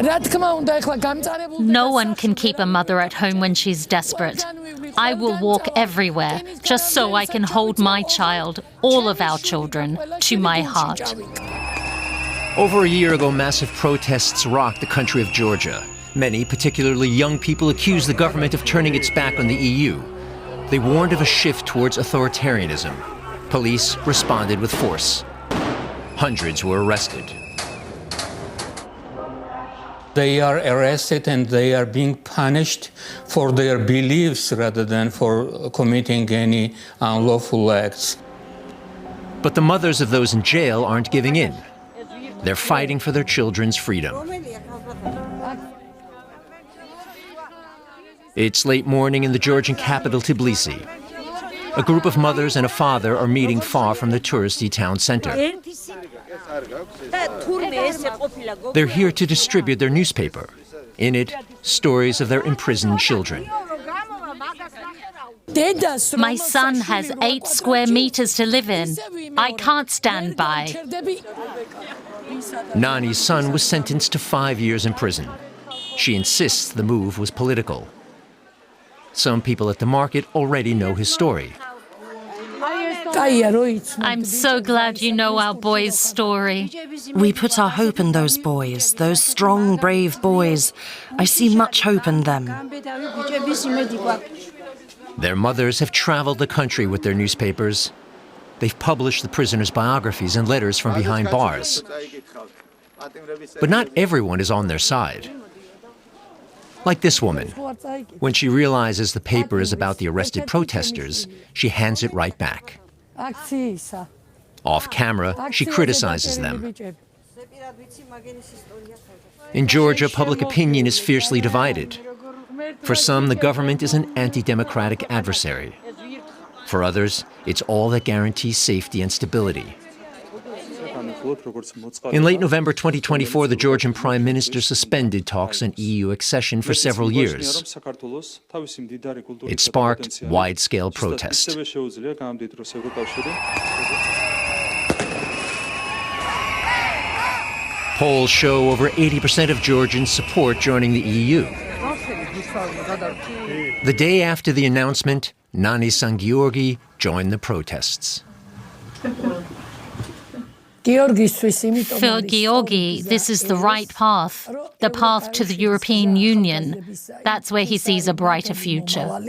No one can keep a mother at home when she's desperate. I will walk everywhere just so I can hold my child, all of our children, to my heart. Over a year ago, massive protests rocked the country of Georgia. Many, particularly young people, accused the government of turning its back on the EU. They warned of a shift towards authoritarianism. Police responded with force. Hundreds were arrested. They are arrested and they are being punished for their beliefs rather than for committing any unlawful acts. But the mothers of those in jail aren't giving in. They're fighting for their children's freedom. It's late morning in the Georgian capital, Tbilisi. A group of mothers and a father are meeting far from the touristy town center. They're here to distribute their newspaper. In it, stories of their imprisoned children. My son has 8 square meters to live in. I can't stand by. Nani's son was sentenced to 5 years in prison. She insists the move was political. Some people at the market already know his story. I'm so glad you know our boy's story. We put our hope in those boys, those strong, brave boys. I see much hope in them. Their mothers have traveled the country with their newspapers. They've published the prisoners' biographies and letters from behind bars. But not everyone is on their side. Like this woman. When she realizes the paper is about the arrested protesters, she hands it right back. Off camera, she criticizes them. In Georgia, public opinion is fiercely divided. For some, the government is an anti-democratic adversary. For others, it's all that guarantees safety and stability. In late November 2024, the Georgian Prime Minister suspended talks on EU accession for several years. It sparked wide-scale protest. Polls show over 80% of Georgians support joining the EU. The day after the announcement, Nani's son Georgi joined the protests. For Georgi, this is the right path, the path to the European Union. That's where he sees a brighter future.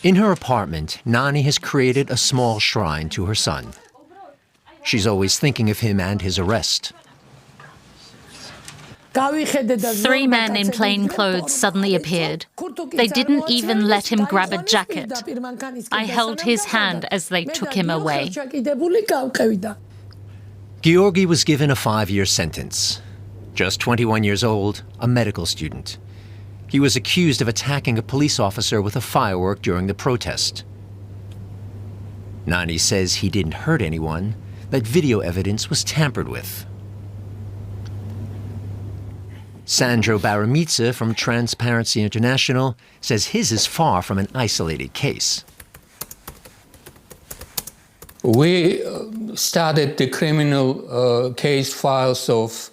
In her apartment, Nani has created a small shrine to her son. She's always thinking of him and his arrest. 3 men in plain clothes suddenly appeared. They didn't even let him grab a jacket. I held his hand as they took him away. Georgi was given a 5-year sentence. Just 21 years old, a medical student. He was accused of attacking a police officer with a firework during the protest. Nani says he didn't hurt anyone, that video evidence was tampered with. Sandro Baramitsa from Transparency International says his is far from an isolated case. We studied the criminal case files of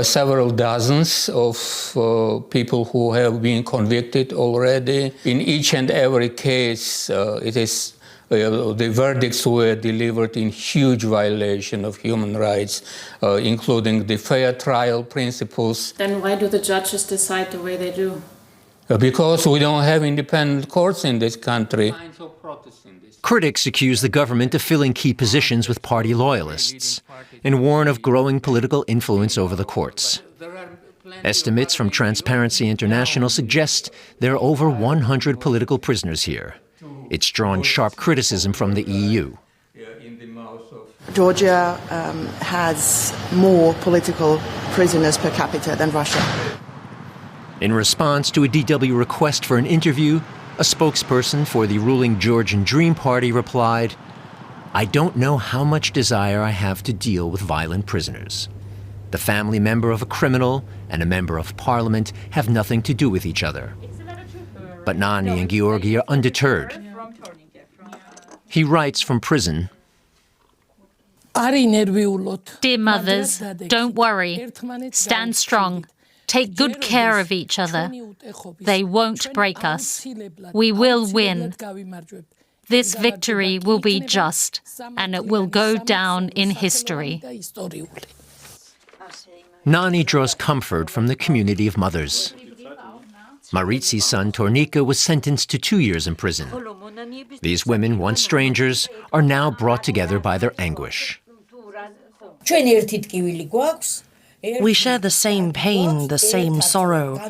several dozens of people who have been convicted already. In each and every case, the verdicts were delivered in huge violation of human rights, including the fair trial principles. Then why do the judges decide the way they do? Because we don't have independent courts in this country. Critics accuse the government of filling key positions with party loyalists and warn of growing political influence over the courts. Estimates from Transparency International suggest there are over 100 political prisoners here. It's drawn sharp criticism from the EU. Georgia has more political prisoners per capita than Russia. In response to a DW request for an interview, a spokesperson for the ruling Georgian Dream Party replied, "I don't know how much desire I have to deal with violent prisoners. The family member of a criminal and a member of parliament have nothing to do with each other." But Nani and Georgi are undeterred. He writes from prison, Dear mothers, don't worry. Stand strong. Take good care of each other. They won't break us. We will win. This victory will be just, and it will go down in history. Nani draws comfort from the community of mothers. Marizi's son, Tornika, was sentenced to 2 years in prison. These women, once strangers, are now brought together by their anguish. We share the same pain, the same sorrow.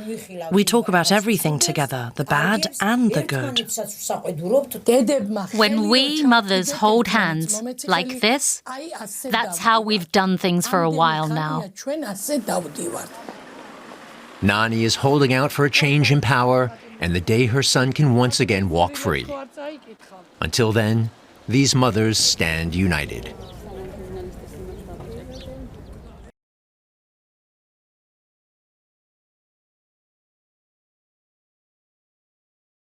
We talk about everything together, the bad and the good. When we mothers hold hands like this, that's how we've done things for a while now. Nani is holding out for a change in power and the day her son can once again walk free. Until then, these mothers stand united.